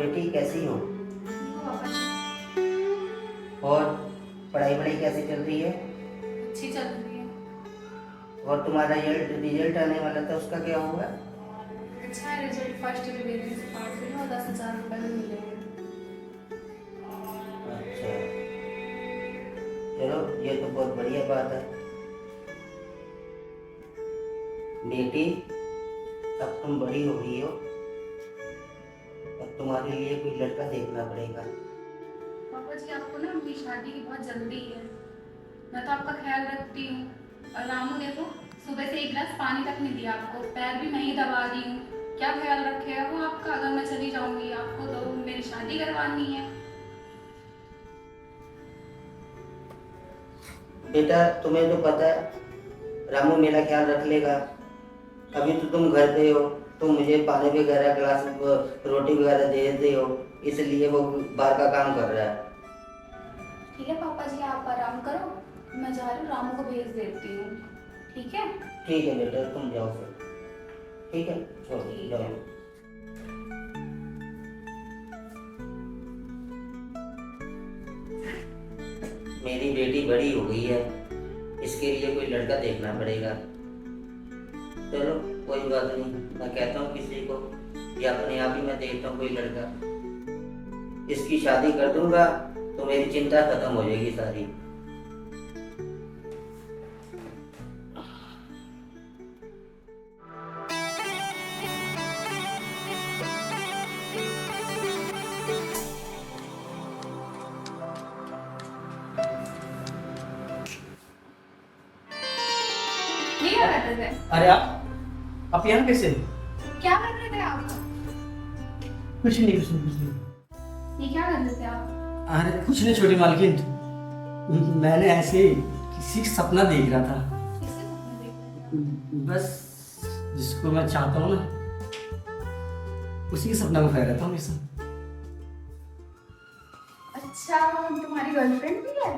बेटी, कैसी हो? पापा जी, और पढ़ाई वढ़ाई कैसी चल रही है? अच्छी चल रही है। और तुम्हारा रिजल्ट रिजल्ट आने वाला था, उसका क्या हुआ? अच्छा है रिजल्ट, फर्स्ट डिवीजन से पास हुई और 10,000 रुपये भी मिलेंगे। अच्छा, चलो ये तो बहुत बढ़िया बात है। बेटी, अब तुम बड़ी हो गई हो, अब तुम्हारे लिए कोई लड़का देखना पड़ेगा। पापा जी, आपको ना मेरी शादी की बहुत जल्दी है। मैं तो आपका ख्याल रखती हूँ। और रामू ने तो सुबह से एक गिलास पानी तक नहीं दिया आपको, पैर भी मैं ही दबा दी हूँ। क्या ख्याल रखेगा वो आपका अगर मैं चली जाऊंगी? आपको तो मेरी शादी करवानी है। बेटा, तुम्हें तो पता है रामू मेरा ख्याल रख लेगा। अभी तो तुम घर पे हो, तुम मुझे पानी वगैरह गिलास रोटी वगैरह दे देते हो, इसलिए वो बाहर का काम कर रहा है। ठीक है पापा जी, आप आराम करो। मैं जा रही हूँ, रामू को भेज देती हूँ। ठीक है? ठीक है बेटा, तुम जाओ फिर। ठीक है, चलो ठीक जाओ। है। मेरी बेटी बड़ी हो गई है, इसके लिए कोई लड़का देखना पड़ेगा। चलो कोई बात नहीं, मैं कहता हूँ किसी को या अपने आप ही मैं देखता हूँ कोई लड़का, इसकी शादी कर दूंगा तो मेरी चिंता खत्म हो जाएगी सारी। ये क्या कर रहे थे? अरे आप यहाँ कैसे? क्या कर रहे थे आप? कुछ नहीं, कुछ नहीं, कुछ नहीं। ये क्या कर रहे थे आप? अरे कुछ नहीं छोटी मालकिन, मैंने ऐसे ही किसी का सपना देख रहा था। किसके सपने देख रहे थे? बस जिसको मैं चाहता हूँ ना, उसी के सपना को खोया रहता हूँ हमेशा। अच्छा, तुम्हारी गर्लफ्रेंड भी है?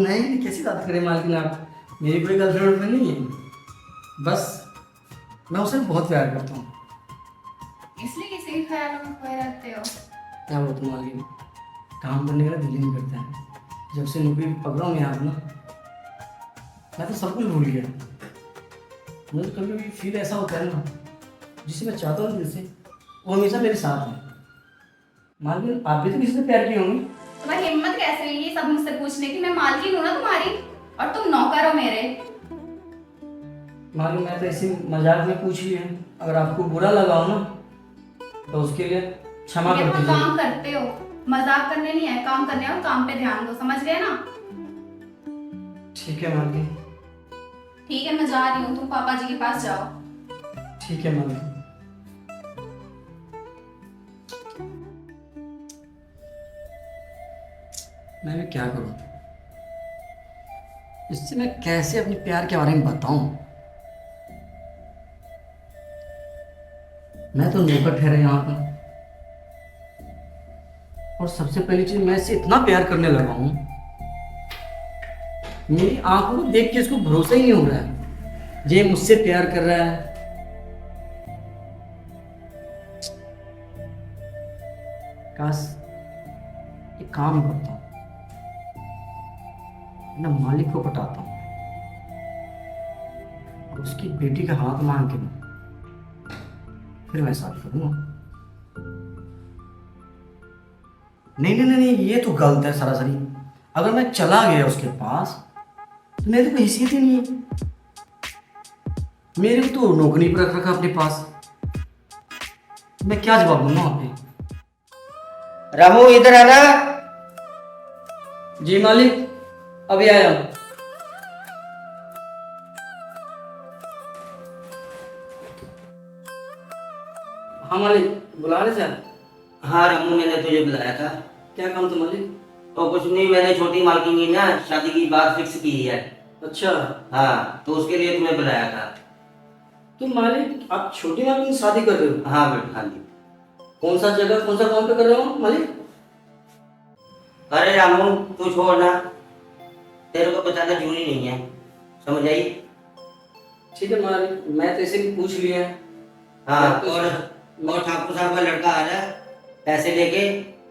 नहीं, कैसी बात करें मालकिन आप, मेरी कोई गर्लफ्रेंड नहीं है। बस मैं उसे बहुत प्यार करता हूँ। इसलिए किसी के ख्यालों में खोए रहते हो? क्या बोलूँ मालकिन, काम करने का दिल ही नहीं करता है। जब से नौकरी पकड़ा हूँ यहाँ ना, मैं तो सब कुछ भूल गया। मुझे कभी कभी फील ऐसा होता है ना, जिसे मैं चाहता हूँ दिल से, वो हमेशा मेरे साथ है। मालकिन आप भी तो किसी से प्यार किए होंगे? तुम्हारी हिम्मत कैसे हुई ये सब मुझसे पूछने की? मैं मालकिन हूँ ना तुम्हारी, और तुम नौकर हो मेरे। मालकिन मैं तो ऐसे मजाक में पूछ लिया, अगर आपको बुरा लगा हो ना तो उसके लिए क्षमा ये कर तुम दीजिए। काम करते हो, मजाक करने नहीं है, काम करने और काम पे ध्यान दो, समझ गए ना? ठीक है मालकिन। ठीक है, मैं जा रही हूँ, तुम पापा जी के पास जाओ। ठीक है मालकिन। मैं भी क्या करूं, इससे मैं कैसे अपने प्यार के बारे में बताऊं। मैं तो नौकर ठहरा यहाँ पर, और सबसे पहली चीज मैं इससे इतना प्यार करने लगा हूं, मेरी आंखों को देख के इसको भरोसा ही नहीं हो रहा है ये मुझसे प्यार कर रहा है। काश एक काम करता हूँ, ना मालिक को पटाता हूँ और उसकी बेटी का हाथ मांग के दूं, फिर मैं शादी करूंगा। नहीं नहीं नहीं नहीं, ये तो गलत है सरासरी। अगर मैं चला गया उसके पास तो मेरी तो कोई हैसियत ही नहीं है। मेरे को तो नौकरी पर रख रखा अपने पास, मैं क्या जवाब दूंगा वहां पे? रामू, इधर आना। जी मालिक, अभी आया हूं। हाँ मालिक, बुला रहे थे आप? हाँ रामू, मैंने तुझे बुलाया था। क्या काम था मालिक? तो कुछ नहीं, मैंने छोटी मालकिन की ना शादी की बात फिक्स की है। अच्छा, हाँ, तो उसके लिए तुम्हें बुलाया था। तो मालिक आप छोटी मालिक की शादी कर रहे हो? हाँ बेटा, हाँ जी। कौन सा जगह, कौन सा काम पे कर रहे हो मालिक? अरे रामू, तू छोड़ ना, तेरे को बताना जरूरी नहीं है, समझ आई? ठीक है मालिक, मैं तो ऐसे भी पूछ लिया है। हाँ, और ठाकुर साहब का लड़का आ रहा है, पैसे लेके,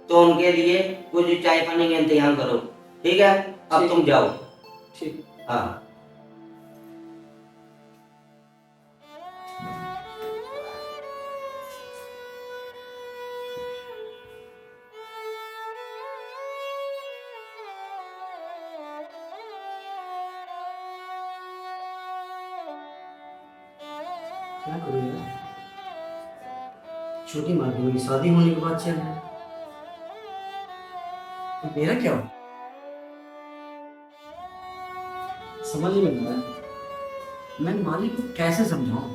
तो उनके लिए कुछ चाय पानी का इंतजाम करो, ठीक है? अब ठीक। तुम जाओ। ठीक। हाँ। क्या करूँ यार, छोटी मालकिन की शादी होने के बाद चल रहा है, तो मेरा क्या हो? समझ नहीं मिल रहा है मैं मालिक को कैसे समझाऊं।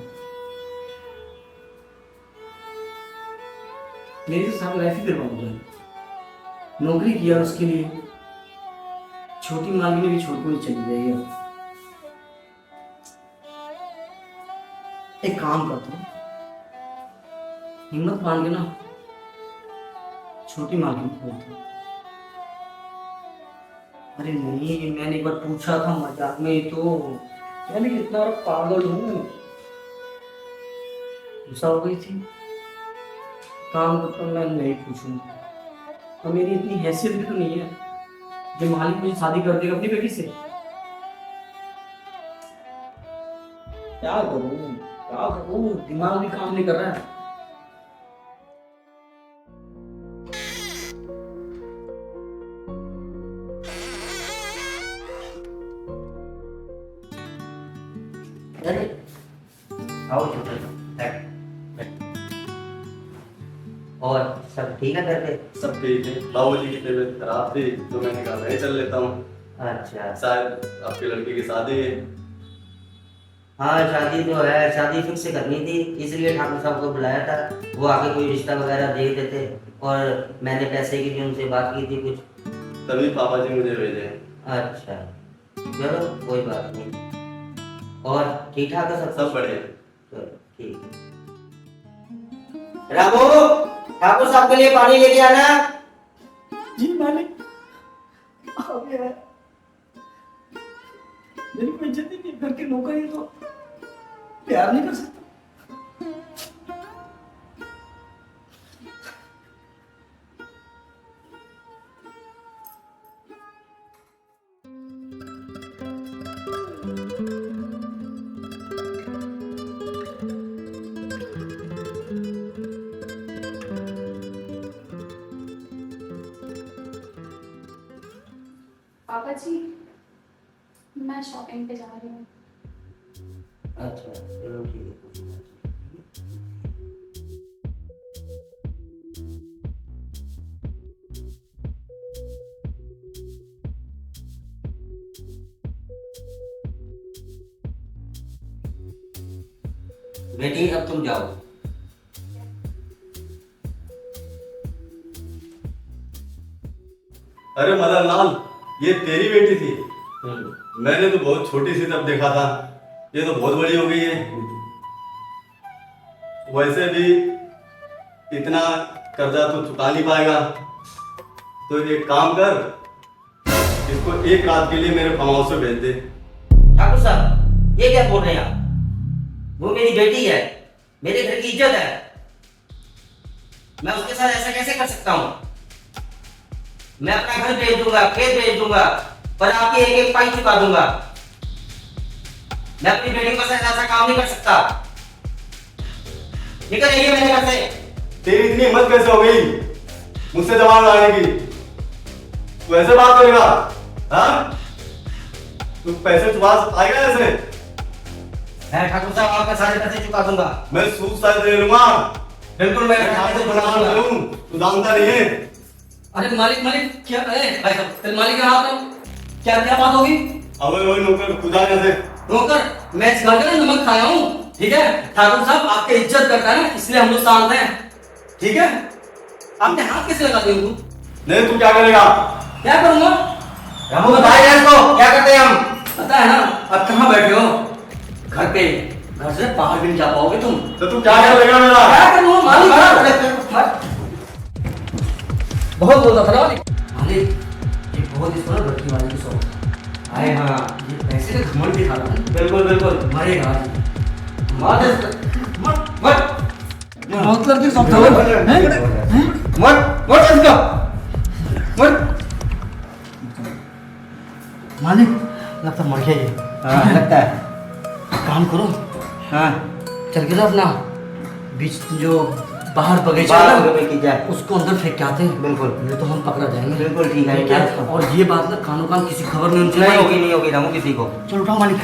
मेरी तो सारी लाइफ ही बर्बाद हो गई। नौकरी किया उसके लिए, छोटी मालकिन भी छोड़ कर चली गई है। एक काम करता हूँ, हिम्मत मान के ना छोटी मालकिन को बोलता हूँ। अरे नहीं, मैंने एक बार पूछा था मजाक में ही, तो मैंने कितना बड़ा पागल हूँ, गुस्सा हो गई थी। काम करता हूँ, मैं नहीं पूछूंगा। और मेरी इतनी हैसियत भी तो नहीं है जो मालिक मुझे शादी कर देगा अपनी बेटी से। क्या करूँ क्या करूँ, दिमाग भी काम नहीं कर रहा है। अरे आओ छोटे, बैठ बैठ। और सब ठीक है घर पे? सब ठीक है। बाबूजी की तबीयत खराब थी तो मैंने कहा मैं चल लेता हूँ, अच्छा। शायद आपके लड़के की शादी है। हाँ शादी तो है, शादी फिक्स करनी थी, इसलिए ठाकुर साहब को बुलाया था। वो आके कोई रिश्ता वगैरह देख देते, और मैंने पैसे की भी उनसे बात की थी कुछ। तभी पापा जी मुझे भेजे। अच्छा चलो कोई बात नहीं। और ठीक ठाक है सब? सब बढ़िया। चलो ठीक है। रामू, ठाकुर साहब के लिए पानी लेके आना। जी मालिक, आ गया। मेरी कोई इज्जत ही नहीं, घर के नौकर ही तो प्यार नहीं कर सकता। पापा जी, मैं शॉपिंग पे जा रही हूँ। अच्छा चलो ठीक है। बेटी अब तुम जाओ। अरे मदन लाल, ये तेरी बेटी थी? मैंने तो बहुत छोटी सी तब देखा था, ये तो बहुत बड़ी हो गई है। वैसे भी इतना कर्जा तो चुका नहीं पाएगा, तो एक काम कर, इसको एक रात के लिए मेरे फार्म हाउस पे भेज दे। ठाकुर साहब ये क्या बोल रहे हैं आप? वो मेरी बेटी है, मेरे घर की इज्जत है, मैं उसके साथ ऐसा कैसे कर सकता हूँ? मैं अपना घर बेच दूंगा, खेत बेच दूंगा, पर आपकी एक एक पाई चुका दूंगा। मैं अपनी बेटी के साथ ऐसा काम नहीं कर सकता। निकल जाइए मेरे घर से। तेरी इतनी हिम्मत कैसे हो गई मुझसे जवाब लाने की? तू ऐसे बात करेगा? हाँ, तू पैसे चुका पाएगा ऐसे? मैं ठाकुर साहब आपके सारे पैसे चुका दूंगा। मैं सूद साथ दे लूंगा। बिल्कुल मैं पैसे चुका दूं, तू जानता नहीं है। अरे मालिक मालिक क्या भाई साहब, तेरे मालिक के हाथ में क्या क्या बात होगी? अब वही नौकर खुदा कैसे? नौकर, मैं इस घर का नमक खाया हूँ, ठीक है? ठाकुर साहब आपकी इज्जत करता है ना, इसलिए हम लोग शांत हैं, ठीक है? आपने हाथ कैसे लगा दिया उनको? नहीं, तू क्या करेगा? क्या करूंगा? रामू बताइए इसको क्या करते हैं हम? पता है ना, अब कहाँ बैठे हो? घर पे, घर से बाहर भी नहीं जा पाओगे तुम। तो तू क्या करेगा मेरा? क्या करूंगा मालिक? बहुत बोलता था ना मालिक। मालिक, ये बहुत इसको ना लड़की वाली की शौक। आए हाँ, ये पैसे का घमंड दिखा रहा है। बिल्कुल बिल्कुल। मरेगा आज। मत मत बहुत लड़की शौक था। मत हाँ चल के ना अपना बीच जो बाहर बगीचा है ना, बगीचा उसको अंदर फेंक के आते हैं। बिल्कुल नहीं तो हम पकड़ा जाएंगे। बिल्कुल ठीक है ठीक है? और ये बात ना कानों कान किसी खबर में उनसे नहीं होगी रामू किसी को। चलो उठाओ मालिक।